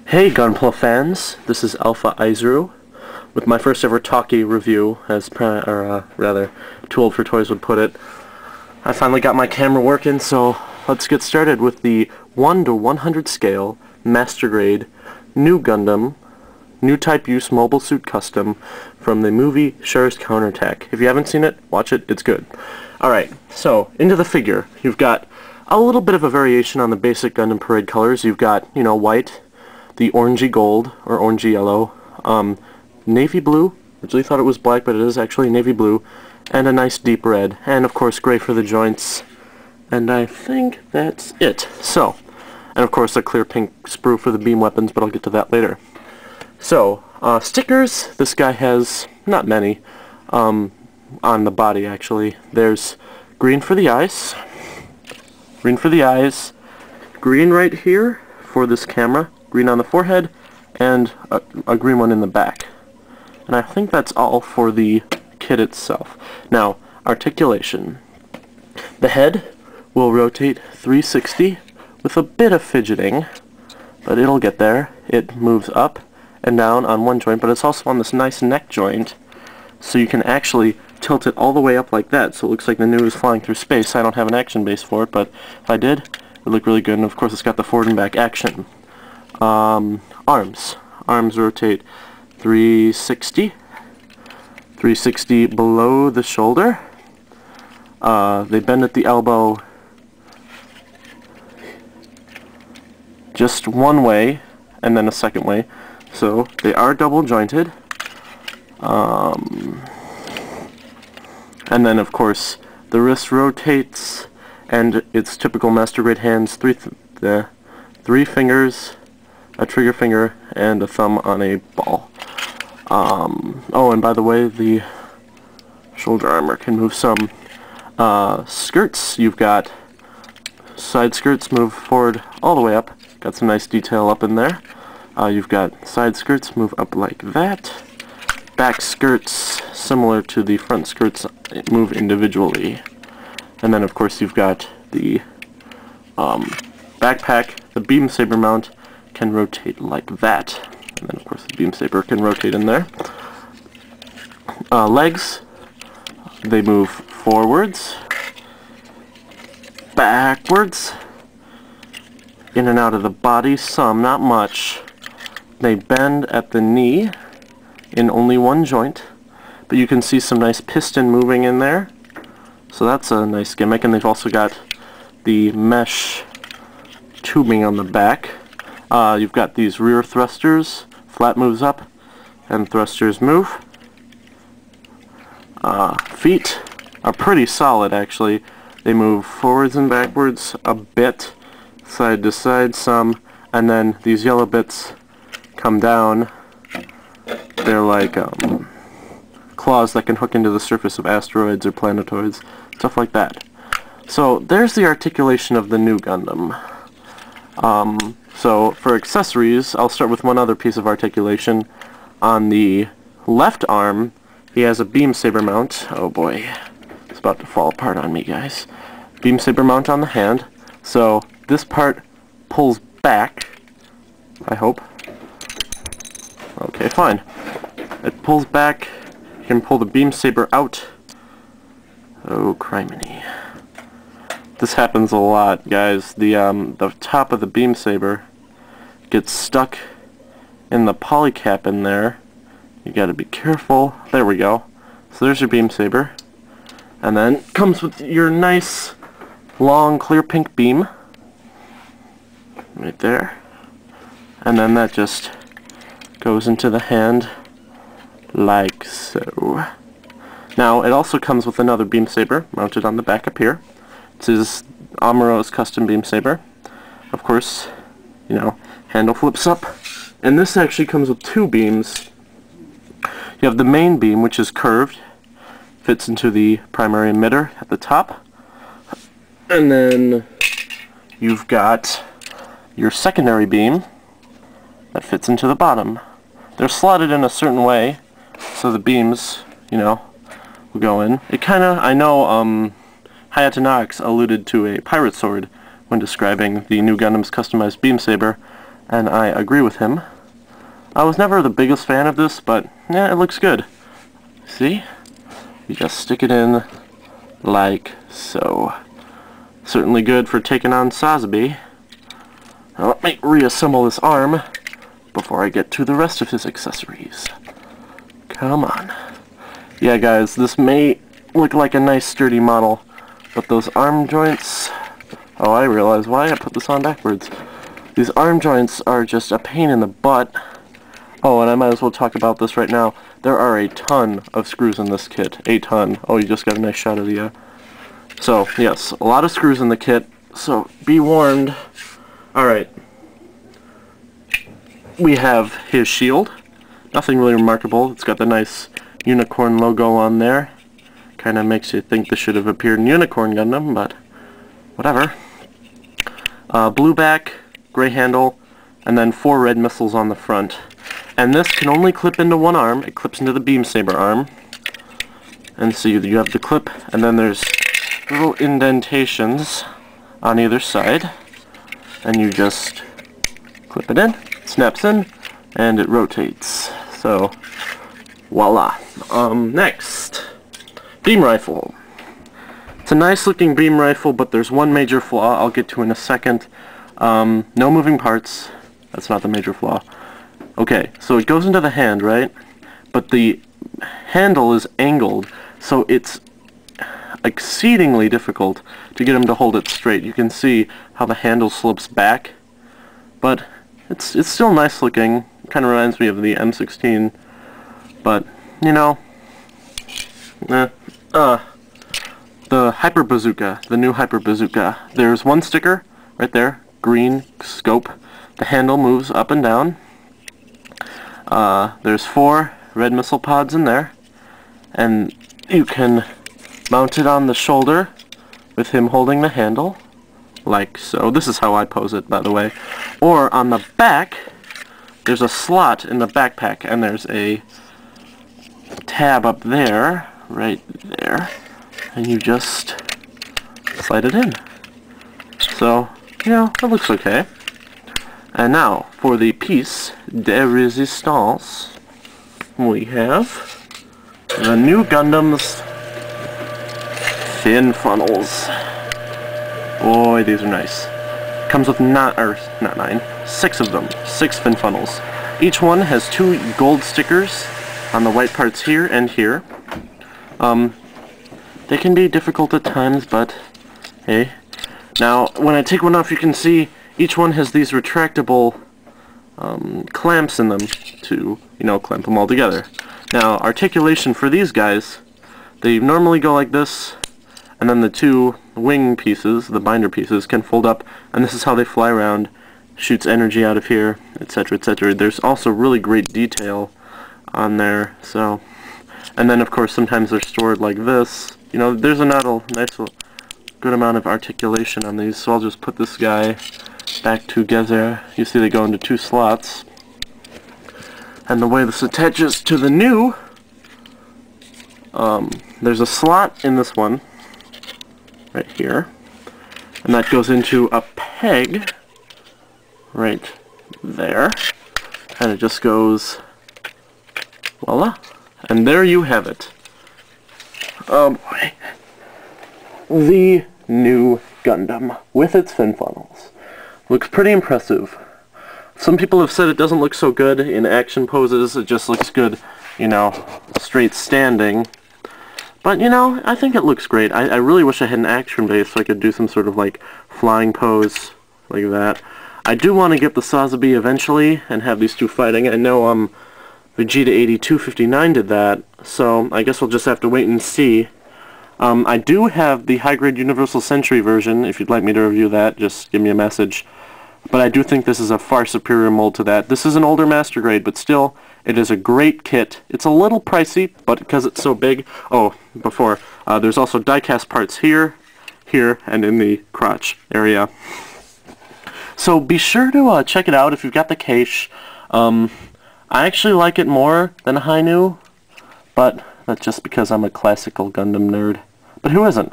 Hey Gunpla fans, this is Alpha Izuru with my first ever talkie review, as rather Too Old for Toys would put it. I finally got my camera working, so let's get started with the 1 to 100 scale, master grade, new Gundam, new type use mobile suit custom from the movie Shuri's Counterattack. If you haven't seen it, watch it, it's good. Alright, so into the figure. You've got a little bit of a variation on the basic Gundam Parade colors. You've got, white, the orangey gold, or orangey yellow, navy blue, originally thought it was black, but it is actually navy blue, and a nice deep red, and of course gray for the joints, and I think that's it. So, and of course a clear pink sprue for the beam weapons, but I'll get to that later. So, stickers, this guy has not many, on the body actually. There's green for the eyes, green right here for this camera, green on the forehead, and a green one in the back. And I think that's all for the kit itself. Now, articulation. The head will rotate 360 with a bit of fidgeting, but it'll get there. It moves up and down on one joint, but it's also on this nice neck joint, so you can actually tilt it all the way up like that, so it looks like the new is flying through space. I don't have an action base for it, but if I did, it would look really good, and of course it's got the forward and back action. Arms rotate 360 below the shoulder. They bend at the elbow just one way and then a second way, so they are double jointed. And then of course the wrist rotates, and it's typical master grade hands, three fingers, a trigger finger, and a thumb on a ball. Oh, and by the way, the shoulder armor can move some. Skirts, you've got side skirts move forward all the way up. Got some nice detail up in there. You've got side skirts move up like that. Back skirts, similar to the front skirts, move individually. And then of course you've got the backpack. The beam saber mount can rotate like that, and then of course the beam saber can rotate in there. Legs, they move forwards, backwards, in and out of the body, some, not much. They bend at the knee in only one joint, but you can see some nice piston moving in there, so that's a nice gimmick. And they've also got the mesh tubing on the back. You've got these rear thrusters, flat moves up, and thrusters move. Feet are pretty solid actually. They move forwards and backwards a bit, side to side some, and then these yellow bits come down. They're like claws that can hook into the surface of asteroids or planetoids, stuff like that. So there's the articulation of the new Gundam. So for accessories, I'll start with one other piece of articulation. On the left arm, he has a beam saber mount. Oh boy, it's about to fall apart on me, guys. Beam saber mount on the hand. So this part pulls back, I hope. Okay, fine. It pulls back. You can pull the beam saber out. Oh, criminy. This happens a lot, guys. The top of the beam saber gets stuck in the polycap in there. You gotta be careful. There we go. So there's your beam saber. And then comes with your nice long clear pink beam. Right there. And then that just goes into the hand like so. Now it also comes with another beam saber mounted on the back up here. This is Amuro's custom beam saber. Of course, handle flips up, and this actually comes with two beams. You have the main beam, which is curved, fits into the primary emitter at the top, and then you've got your secondary beam that fits into the bottom. They're slotted in a certain way, so the beams, will go in. It kinda, I know, Hayate Nox alluded to a pirate sword when describing the new Gundam's customized beam saber, and I agree with him. I was never the biggest fan of this, but yeah, it looks good. See? You just stick it in like so. Certainly good for taking on Sazabi. Now let me reassemble this arm before I get to the rest of his accessories. Come on. Yeah guys, this may look like a nice sturdy model, but those arm joints... Oh, I realize why I put this on backwards. These arm joints are just a pain in the butt. Oh, and I might as well talk about this right now. There are a ton of screws in this kit. A ton. Oh, you just got a nice shot of the... So, yes, a lot of screws in the kit, so be warned. Alright. We have his shield. Nothing really remarkable. It's got the nice unicorn logo on there. Kinda makes you think this should have appeared in Unicorn Gundam, but whatever. Blue back, gray handle, and then 4 red missiles on the front. And this can only clip into one arm. It clips into the beam saber arm. And so you have the clip, and then there's little indentations on either side. And you just clip it in, it snaps in, and it rotates. So, voila. Next, beam rifle. It's a nice looking beam rifle, but there's one major flaw I'll get to in a second. No moving parts. That's not the major flaw. Okay, so it goes into the hand, right? But the handle is angled, so it's exceedingly difficult to get him to hold it straight. You can see how the handle slopes back, but it's still nice looking. Kind of reminds me of the M16, but you know, the Hyper Bazooka, the new Hyper Bazooka. There's one sticker right there, green scope. The handle moves up and down. There's 4 red missile pods in there, and you can mount it on the shoulder with him holding the handle, like so. This is how I pose it, by the way. Or on the back, there's a slot in the backpack, and there's a tab up there, right there, and you just slide it in. So, you know, it looks okay. And now, for the piece de resistance, we have the new Gundam's fin funnels. Boy, these are nice. Comes with not 6 of them. 6 fin funnels. Each one has 2 gold stickers on the white parts here and here. They can be difficult at times, but hey. Now, when I take one off, you can see each one has these retractable clamps in them to, you know, clamp them all together. Now, articulation for these guys, they normally go like this, and then the 2 wing pieces, the binder pieces, can fold up, and this is how they fly around, shoots energy out of here, etc., etc. There's also really great detail on there, so... And then, of course, sometimes they're stored like this. You know, there's not a nice, good amount of articulation on these, so I'll just put this guy back together. You see they go into 2 slots. And the way this attaches to the new, there's a slot in this one, right here, and that goes into a peg right there, and it just goes, voila, and there you have it. Oh boy. The new Gundam with its fin funnels. Looks pretty impressive. Some people have said it doesn't look so good in action poses, it just looks good, you know, straight standing. But, you know, I think it looks great. I really wish I had an action base so I could do some sort of, like, flying pose like that. I do want to get the Sazabi eventually and have these 2 fighting. I know, Vegeta 8259 did that, so I guess we'll just have to wait and see. I do have the high-grade Universal Century version. If you'd like me to review that, just give me a message. But I do think this is a far superior mold to that. This is an older Master Grade, but still, it is a great kit. It's a little pricey, but because it's so big... Oh, before, there's also die-cast parts here, here, and in the crotch area. So be sure to check it out if you've got the cache. I actually like it more than Hi-Nu, but that's just because I'm a classical Gundam nerd. But who isn't?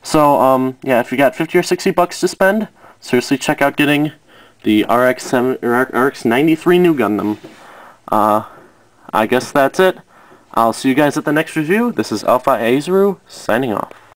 So, yeah, if you got 50 or 60 bucks to spend, seriously check out getting the RX-93 new Gundam. I guess that's it. I'll see you guys at the next review. This is Alpha Aizuru, signing off.